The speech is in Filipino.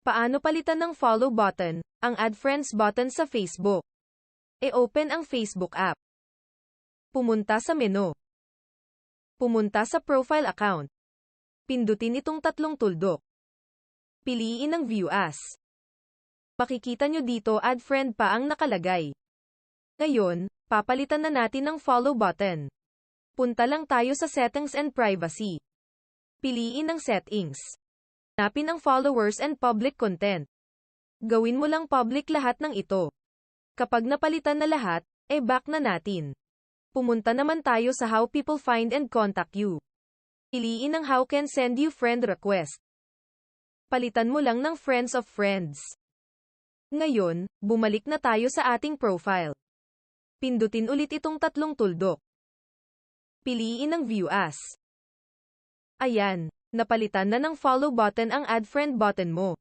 Paano palitan ng follow button, ang Add Friends button sa Facebook? E-open ang Facebook app. Pumunta sa menu. Pumunta sa profile account. Pindutin itong tatlong tuldok. Piliin ang View As. Makikita nyo dito Add Friend pa ang nakalagay. Ngayon, papalitan na natin ng follow button. Punta lang tayo sa Settings and Privacy. Piliin ang Settings. Hanapin ang Followers and Public Content. Gawin mo lang public lahat ng ito. Kapag napalitan na lahat, back na natin. Pumunta naman tayo sa How People Find and Contact You. Piliin ang How Can Send You Friend Request. Palitan mo lang ng Friends of Friends. Ngayon, bumalik na tayo sa ating profile. Pindutin ulit itong tatlong tuldok. Piliin ang View As. Ayan, napalitan na ng follow button ang Add Friend button mo.